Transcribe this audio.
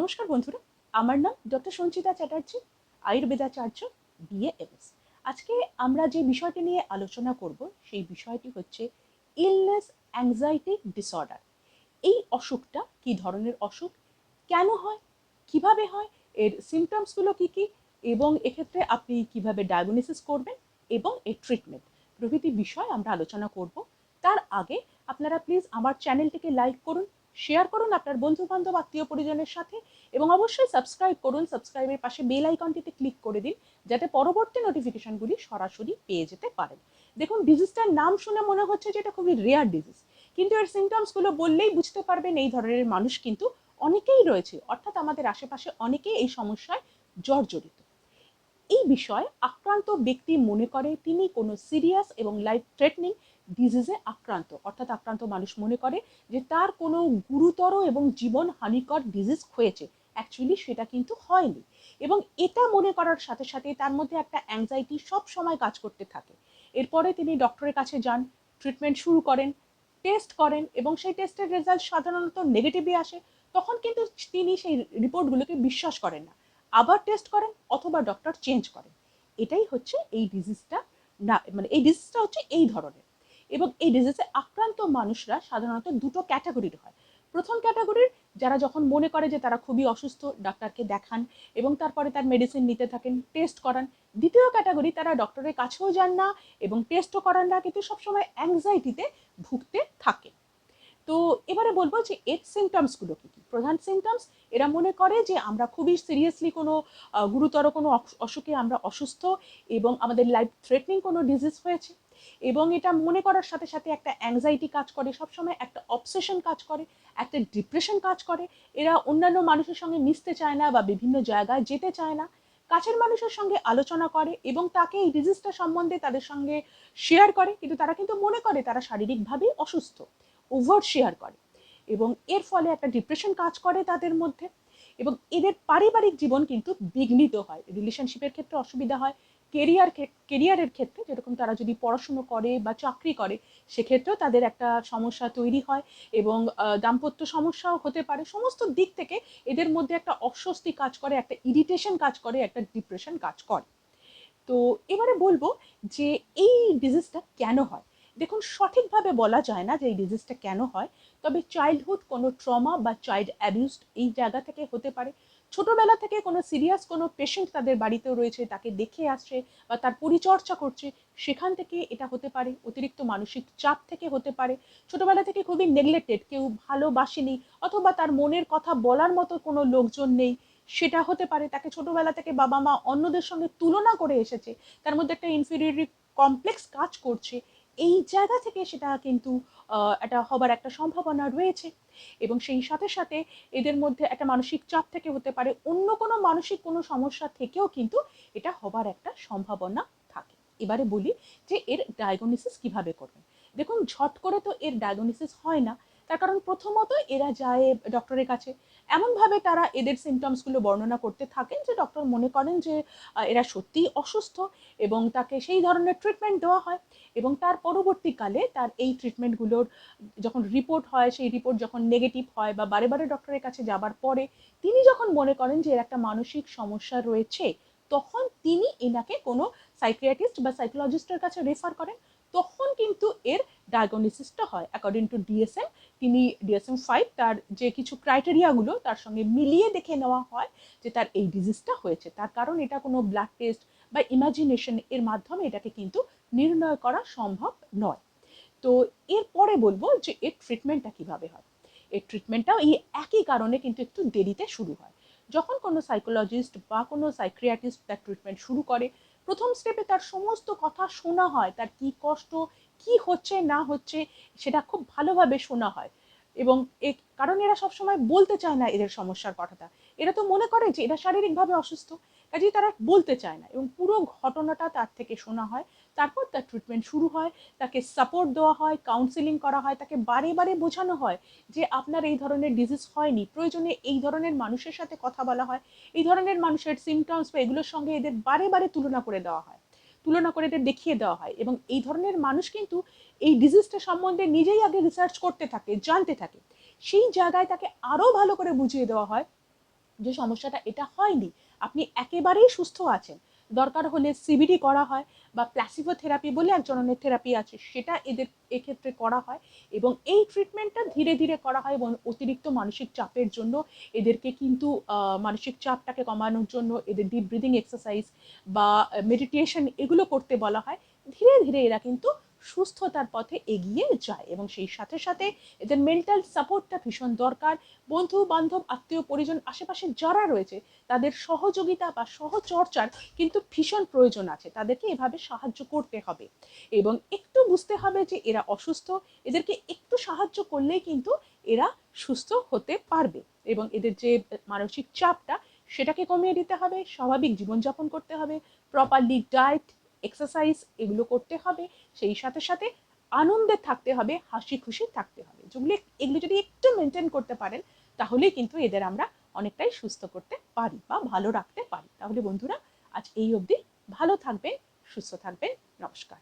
নমস্কার বন্ধুরা, আমার নাম DR.SANCHITA চ্যাটার্জি, আয়ুর্বেদাচার্য DR.S। আজকে আমরা যে বিষয়টি নিয়ে আলোচনা করব সেই বিষয়টি হচ্ছে ইলনেস অ্যাংজাইটি ডিসঅর্ডার। এই অসুখটা কি ধরনের অসুখ, কেন হয়, কিভাবে হয়, এর সিমটমসগুলো কি কি, এবং এক্ষেত্রে আপনি কিভাবে ডায়াগনোসিস করবেন এবং এর ট্রিটমেন্ট প্রভৃতি বিষয় আমরা আলোচনা করব। তার আগে আপনারা প্লিজ আমার চ্যানেলটিকে লাইক করুন, শেয়ার করুন আপনার বন্ধু বান্ধব আত্মীয় পরিজনের সাথে, এবং অবশ্যই সাবস্ক্রাইব করুন। সাবস্ক্রাইবের পাশে বেল আইকনটিতে ক্লিক করে দিন যাতে পরবর্তী নোটিফিকেশনগুলি সরাসরি পেয়ে যেতে পারেন। দেখুন, ডিজিজটার নাম শুনে মনে হচ্ছে যে এটা খুবই রেয়ার ডিজিজ, কিন্তু এর সিমটমসগুলো বললেই বুঝতে পারবেন এই ধরনের মানুষ কিন্তু অনেকেই রয়েছে, অর্থাৎ আমাদের আশেপাশে অনেকেই এই সমস্যায় জর্জরিত। এই বিষয়ে আক্রান্ত ব্যক্তি মনে করে তিনি কোনো সিরিয়াস এবং লাইফ থ্রেটনিং ডিজিজে আক্রান্ত, অর্থাৎ আক্রান্ত মানুষ মনে করে যে তার কোনো গুরুতর এবং জীবন হানিকর ডিজিজ হয়েছে। অ্যাকচুয়ালি সেটা কিন্তু হয়নি, এবং এটা মনে করার সাথে সাথে তার মধ্যে একটা অ্যাংজাইটি সব সময় কাজ করতে থাকে। এরপরে তিনি ডক্টরের কাছে যান, ট্রিটমেন্ট শুরু করেন, টেস্ট করেন, এবং সেই টেস্টের রেজাল্ট সাধারণত নেগেটিভই আসে। তখন কিন্তু তিনি সেই রিপোর্টগুলোকে বিশ্বাস করেন না, আবার টেস্ট করেন অথবা ডক্টর চেঞ্জ করেন। এটাই হচ্ছে এই ডিজিজটা, না মানে এই ডিজিজটা হচ্ছে এই ধরনের। এবং এই ডিজিজে আক্রান্ত মানুষরা সাধারণত দুটো ক্যাটাগরির হয়। প্রথম ক্যাটাগরির যারা যখন মনে করে যে তারা খুবই অসুস্থ, ডাক্তারকে দেখান এবং তারপরে তার মেডিসিন নিতে থাকেন, টেস্ট করান। দ্বিতীয় ক্যাটাগরি, তারা ডক্টরের কাছেও যান না এবং টেস্টও করান না, কিন্তু সবসময় অ্যাংজাইটিতে ভুগতে থাকে। তো এবারে বলবো যে এর সিমটমসগুলো কী কী। প্রধান সিমটমস, এরা মনে করে যে আমরা খুবই সিরিয়াসলি কোনো গুরুতর কোনো অসুখে আমরা অসুস্থ এবং আমাদের লাইফ থ্রেটনিং কোনো ডিজিজ হয়েছে, এবং এটা মনে করার সাথে সাথে একটা অ্যাংজাইটি কাজ করে, সবসময় একটা অবসেশন কাজ করে, একটা ডিপ্রেশন কাজ করে। এরা অন্যান্য মানুষের সঙ্গে মিশতে চায় না বা বিভিন্ন জায়গায় যেতে চায় না, কাছের মানুষের সঙ্গে আলোচনা করে এবং তাকে এই ডিজিজটা সম্বন্ধে তাদের সঙ্গে শেয়ার করে, কিন্তু তারা কিন্তু মনে করে তারা শারীরিকভাবেই অসুস্থ, ওভার শেয়ার করে, এবং এর ফলে একটা ডিপ্রেশন কাজ করে তাদের মধ্যে। এবং এদের পারিবারিক জীবন কিন্তু বিঘ্নিত হয়, রিলেশনশিপের ক্ষেত্রে অসুবিধা হয়, কেরিয়ারের ক্ষেত্রে, যেরকম তারা যদি পড়াশুনো করে বা চাকরি করে সেক্ষেত্রেও তাদের একটা সমস্যা তৈরি হয়, এবং দাম্পত্য সমস্যাও হতে পারে। সমস্ত দিক থেকে এদের মধ্যে একটা অস্বস্তি কাজ করে, একটা ইরিটেশন কাজ করে, একটা ডিপ্রেশন কাজ করে। তো এবারে বলবো যে এই ডিজিজটা কেন হয়। দেখুন, সঠিকভাবে বলা যায় না যে এই ডিজিজটা কেন হয়, তবে চাইল্ডহুড কোনো ট্রমা বা চাইল্ড অ্যাবিউজ এই জায়গা থেকে হতে পারে। ছোটবেলা থেকে কোনো সিরিয়াস কোনো পেশেন্ট তাদের বাড়িতেও রয়েছে, তাকে দেখে আসছে বা তার পরিচর্যা করছে, সেখান থেকে এটা হতে পারে। অতিরিক্ত মানসিক চাপ থেকে হতে পারে। ছোটবেলা থেকে খুবই নেগলেক্টেড, কেউ ভালোবাসেনি অথবা তার মনের কথা বলার মতো কোনো লোকজন নেই, সেটা হতে পারে। তাকে ছোটবেলা থেকে বাবা মা অন্যদের সঙ্গে তুলনা করে এসেছে, তার মধ্যে একটা ইনফিরিয়রিটি কমপ্লেক্স কাজ করছে, এই জায়গা থেকে সেটা কিন্তু এটা হবার একটা সম্ভাবনা রয়েছে। এবং সেই সাথে সাথে এদের মধ্যে একটা মানসিক চাপ থেকে হতে পারে, অন্য কোনো মানসিক কোনো সমস্যা থেকেও কিন্তু এটা হবার একটা সম্ভাবনা থাকে। এবারে বলি যে এর ডায়াগনোসিস কিভাবে করবেন। দেখুন, ঝট করে তো এর ডায়াগনোসিস হয় না, তার কারণ প্রথমত এরা যায় ডক্টরের কাছে, এমনভাবে তারা এদের সিমটমসগুলো বর্ণনা করতে থাকেন যে ডক্টর মনে করেন যে এরা সত্যিই অসুস্থ, এবং তাকে সেই ধরনের ট্রিটমেন্ট দেওয়া হয়। এবং তার পরবর্তীকালে তার এই ট্রিটমেন্টগুলোর যখন রিপোর্ট হয়, সেই রিপোর্ট যখন নেগেটিভ হয় বা বারে বারে ডক্টরের কাছে যাবার পরে তিনি যখন মনে করেন যে এর একটা মানসিক সমস্যা রয়েছে, তখন তিনি এনাকে কোনো সাইকিয়াট্রিস্ট বা সাইকোলজিস্টের কাছে রেফার করেন। তখন কিন্তু এর ডায়াগনোসিসটা হয় অ্যাকর্ডিং টু DSM। তিনি DSM-5 তার যে কিছু ক্রাইটেরিয়াগুলো তার সঙ্গে মিলিয়ে দেখে নেওয়া হয় যে তার এই ডিজিজটা হয়েছে। তার কারণ এটা কোনো ব্লাড টেস্ট বা ইমাজিনেশন এর মাধ্যমে এটাকে কিন্তু নির্ণয় করা সম্ভব নয়। তো এরপরে বলবো যে এর ট্রিটমেন্টটা কিভাবে হয়। এর ট্রিটমেন্টটাও এই একই কারণে কিন্তু একটু দেরিতে শুরু হয়। যখন কোনো সাইকোলজিস্ট বা কোনো সাইকিয়াট্রিস্ট তার ট্রিটমেন্ট শুরু করে, প্রথম স্টেপে তার সমস্ত কথা শোনা হয়, তার কি কষ্ট, কি হচ্ছে না হচ্ছে সেটা খুব ভালোভাবে শোনা হয়। এবং কারণ এরা সবসময় বলতে চায় না এদের সমস্যার কথাটা, এরা তো মনে করে যে এরা শারীরিকভাবে অসুস্থ, কাজেই তারা বলতে চায় না, এবং পুরো ঘটনাটা তার থেকে শোনা হয়। তারপর তার ট্রিটমেন্ট শুরু হয়, তাকে সাপোর্ট দেওয়া হয়, কাউন্সিলিং করা হয়, তাকে বারে বারে বোঝানো হয় যে আপনার এই ধরনের ডিজিজ হয়নি, প্রয়োজনে এই ধরনের মানুষের সাথে কথা বলা হয়, এই ধরনের মানুষের সিমটমস বা এগুলোর সঙ্গে এদের বারে বারে তুলনা করে দেওয়া হয়, তুলনা করে এদের দেখিয়ে দেওয়া হয়। এবং এই ধরনের মানুষ কিন্তু এই ডিজিজটা সম্বন্ধে নিজেই আগে রিসার্চ করতে থাকে, জানতে থাকে, সেই জায়গায় তাকে আরও ভালো করে বুঝিয়ে দেওয়া হয় যে সমস্যাটা এটা হয়নি, আপনি একেবারেই সুস্থ আছেন, দরকার হলে সিবিডি করা হয় বা প্ল্যাসিবো থেরাপি বলে এক ধরনের থেরাপি আছে, সেটা এক্ষেত্রে করা হয় এবং এই ট্রিটমেন্টটা ধীরে ধীরে করা হয় এবং অতিরিক্ত মানসিক চাপের জন্য এদেরকে কিন্তু মানসিক চাপটাকে কমানোর জন্য এদের ডিপ ব্রিদিং এক্সারসাইজ বা মেডিটেশন এগুলো করতে বলা হয়। ধীরে ধীরে এরা কিন্তু সুস্থতার পথে এগিয়ে যায় এবং সেই সাথে সাথে এদের মেন্টাল সাপোর্টটা ভীষণ দরকার। বন্ধু বান্ধব আত্মীয় পরিজন আশেপাশে যারা রয়েছে তাদের সহযোগিতা বা সহচর্চার কিন্তু ভীষণ প্রয়োজন আছে, তাদেরকে এভাবে সাহায্য করতে হবে এবং একটু বুঝতে হবে যে এরা অসুস্থ, এদেরকে একটু সাহায্য করলেই কিন্তু এরা সুস্থ হতে পারবে এবং এদের যে মানসিক চাপটা সেটাকে কমিয়ে দিতে হবে, স্বাভাবিক জীবনযাপন করতে হবে, প্রপারলি ডায়েট এক্সারসাইজ এগুলো করতে হবে, সেই সাথে সাথে আনন্দে থাকতে হবে, হাসি খুশি থাকতে হবে। এগুলো যদি একটু মেনটেন করতে পারেন তাহলেই কিন্তু এদের আমরা অনেকটাই সুস্থ করতে পারি বা ভালো রাখতে পারি। তাহলে বন্ধুরা আজ এই অবধি, ভালো থাকবেন, সুস্থ থাকবেন, নমস্কার।